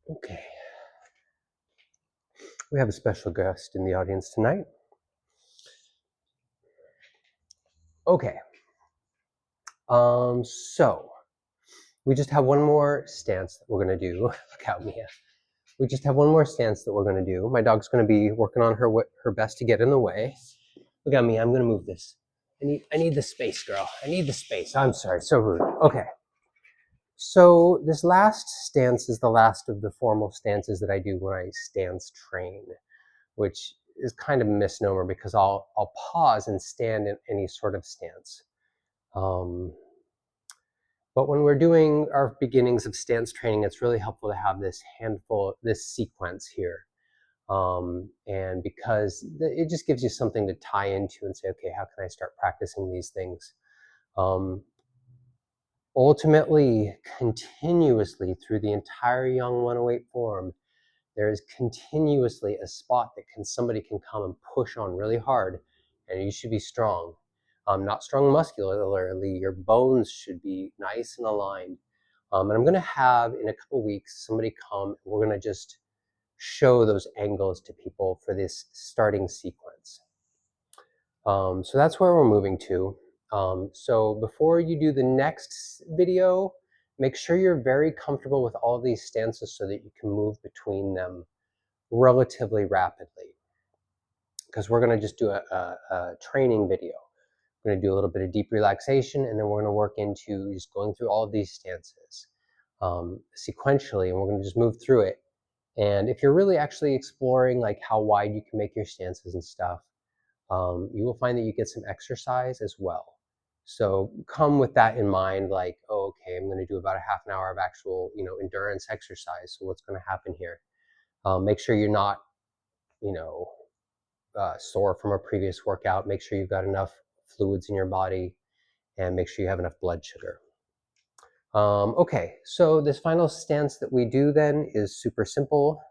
Okay, we have a special guest in the audience tonight. Okay, so we just have one more stance that we're gonna do. Look out, Mia. We just have one more stance that we're gonna do. My dog's gonna be working on her best to get in the way. Look at me. I'm gonna move this. I need the space, girl. I need the space. I'm sorry, so rude. Okay. So this last stance is the last of the formal stances that I do when I stance train, which is kind of a misnomer because I'll pause and stand in any sort of stance. But when we're doing our beginnings of stance training, it's really helpful to have this sequence here. And because it just gives you something to tie into and say, okay, how can I start practicing these things? Ultimately, continuously through the entire Young 108 form, there is continuously a spot that somebody can come and push on really hard, and you should be strong. Not strong muscularly, your bones should be nice and aligned. And I'm gonna have, in a couple weeks, somebody come, and we're gonna just show those angles to people for this starting sequence. So that's where we're moving to. So before you do the next video, make sure you're very comfortable with all these stances so that you can move between them relatively rapidly. Because we're going to just do a training video. We're going to do a little bit of deep relaxation, and then we're going to work into just going through all of these stances sequentially, and we're going to just move through it. And if you're really actually exploring like how wide you can make your stances and stuff, you will find that you get some exercise as well. So come with that in mind, like, oh, okay, I'm going to do about a half an hour of actual, endurance exercise. So what's going to happen here? Make sure you're not, sore from a previous workout. Make sure you've got enough fluids in your body, and make sure you have enough blood sugar. Okay, so this final stance that we do then is super simple.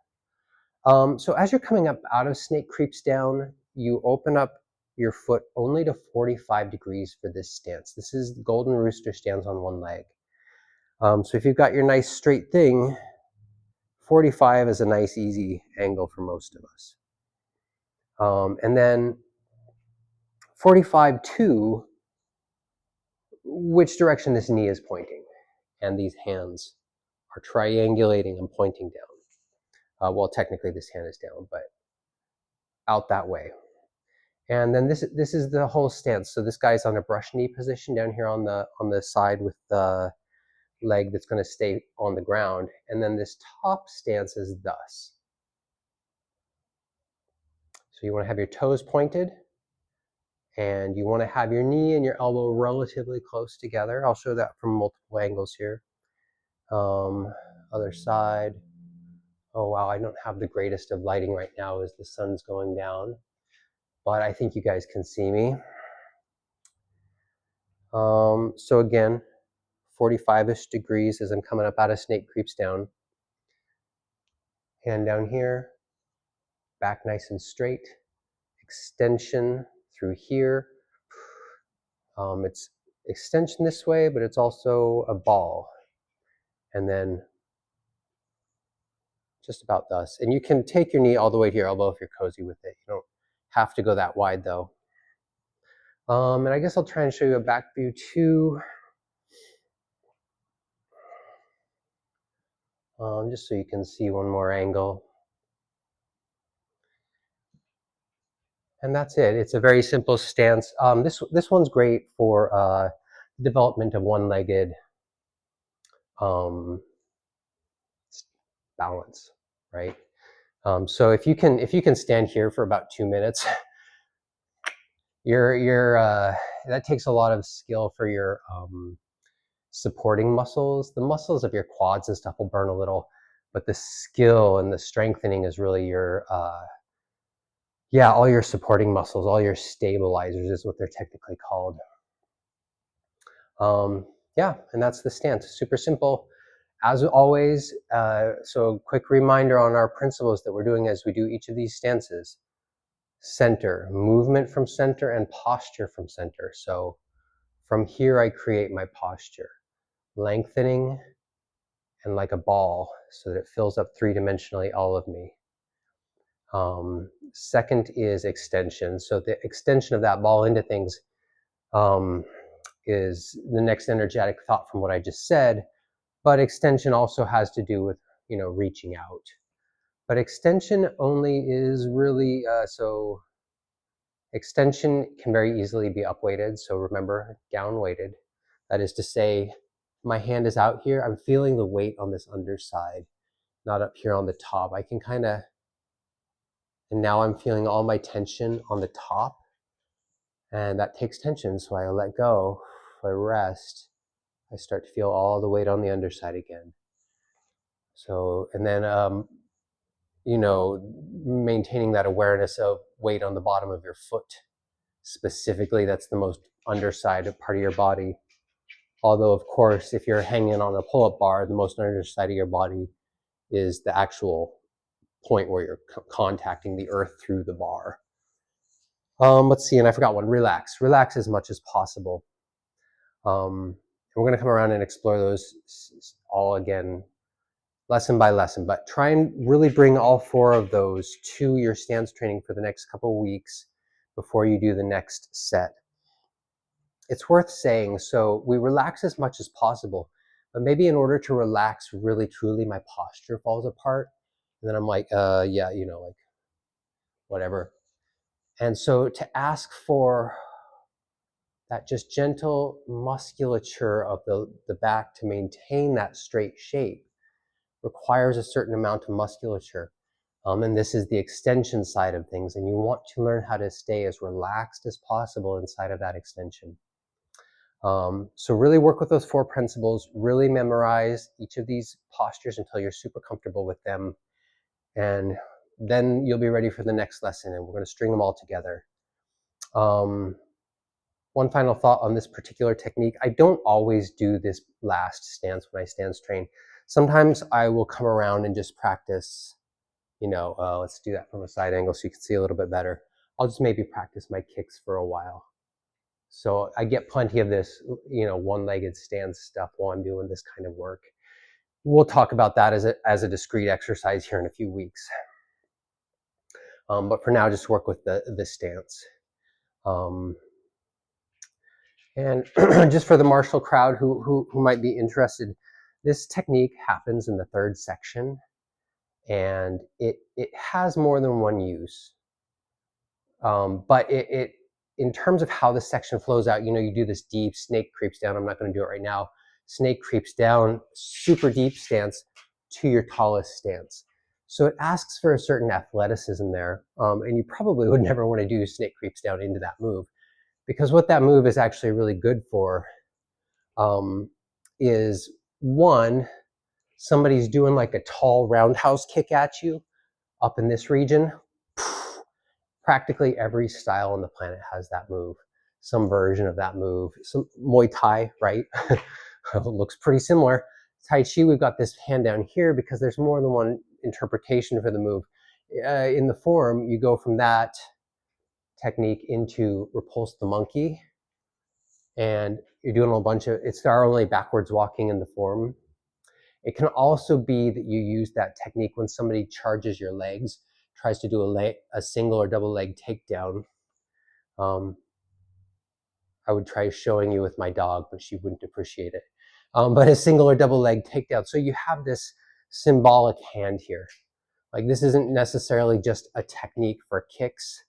So as you're coming up out of snake creeps down, you open up your foot only to 45 degrees for this stance. This is golden rooster stands on one leg. So if you've got your nice straight thing, 45 is a nice easy angle for most of us. And then 45-2, which direction this knee is pointing, and these hands are triangulating and pointing down. Well, technically this hand is down, but out that way. And then this is the whole stance. So this guy's on a brush knee position down here on the side with the leg that's going to stay on the ground. And then this top stance is thus. So you want to have your toes pointed, and you want to have your knee and your elbow relatively close together. I'll show that from multiple angles here. Other side. Oh wow, I don't have the greatest of lighting right now as the sun's going down, but I think you guys can see me. So again, 45-ish degrees as I'm coming up out of snake creeps down. Hand down here, back nice and straight. Extension through here. It's extension this way, but it's also a ball. And then just about thus. And you can take your knee all the way to your elbow if you're cozy with it. You don't have to go that wide though. And I guess I'll try and show you a back view too. Just so you can see one more angle. And that's it. It's a very simple stance. This one's great for development of one-legged balance, right? So if you can stand here for about 2 minutes, that takes a lot of skill for your supporting muscles. The muscles of your quads and stuff will burn a little, but the skill and the strengthening is really your all your supporting muscles, all your stabilizers is what they're technically called. And that's the stance. Super simple. As always, so quick reminder on our principles that we're doing as we do each of these stances. Center, movement from center, and posture from center. So from here I create my posture. Lengthening and like a ball so that it fills up three-dimensionally all of me. Second is extension. So the extension of that ball into things is the next energetic thought from what I just said, but extension also has to do with, reaching out. But extension only is really, so extension can very easily be up-weighted. So remember, down-weighted. That is to say, my hand is out here, I'm feeling the weight on this underside, not up here on the top. I can kind of, and now I'm feeling all my tension on the top, and that takes tension, so I let go, I rest, I start to feel all the weight on the underside again. So, and then, maintaining that awareness of weight on the bottom of your foot. Specifically, that's the most underside part of your body. Although, of course, if you're hanging on a pull-up bar, the most underside of your body is the actual point where you're contacting the earth through the bar. Let's see, and I forgot one, relax. Relax as much as possible. We're gonna come around and explore those all again, lesson by lesson, but try and really bring all four of those to your stance training for the next couple of weeks before you do the next set. It's worth saying, so we relax as much as possible, but maybe in order to relax really truly, my posture falls apart. And then I'm like, yeah, like whatever. And so to ask for that just gentle musculature of the back to maintain that straight shape requires a certain amount of musculature. And this is the extension side of things. And you want to learn how to stay as relaxed as possible inside of that extension. So really work with those four principles, really memorize each of these postures until you're super comfortable with them. And then you'll be ready for the next lesson, and we're going to string them all together. One final thought on this particular technique. I don't always do this last stance when I stance train. Sometimes I will come around and just practice, let's do that from a side angle so you can see a little bit better. I'll just maybe practice my kicks for a while. So I get plenty of this, one-legged stance stuff while I'm doing this kind of work. We'll talk about that as a discrete exercise here in a few weeks. But for now, just work with the stance. And just for the martial crowd who might be interested, this technique happens in the third section, and it has more than one use. But it in terms of how the section flows out, you do this deep snake creeps down. I'm not going to do it right now. Snake creeps down, super deep stance to your tallest stance. So it asks for a certain athleticism there, and you probably would never want to do snake creeps down into that move, because what that move is actually really good for is, one, somebody's doing like a tall roundhouse kick at you up in this region. Practically every style on the planet has that move, some version of that move. Some Muay Thai, right? Looks pretty similar. Tai Chi, we've got this hand down here because there's more than one interpretation for the move. In the form, you go from that technique into repulse the monkey, and you're doing a bunch of, it's only backwards walking in the form. It can also be that you use that technique when somebody charges your legs, tries to do a single or double leg takedown. I would try showing you with my dog, but she wouldn't appreciate it. But a single or double leg takedown. So you have this symbolic hand here. Like, this isn't necessarily just a technique for kicks.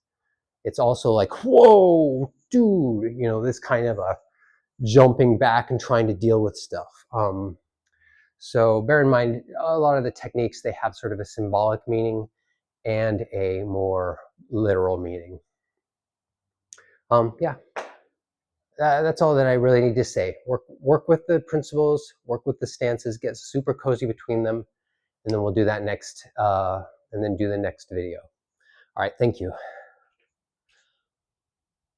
It's also like, whoa, dude, this kind of a jumping back and trying to deal with stuff. So bear in mind, a lot of the techniques, they have sort of a symbolic meaning and a more literal meaning. Yeah, that's all that I really need to say. Work with the principles, work with the stances, get super cozy between them, and then we'll do that next, and then do the next video. All right, thank you.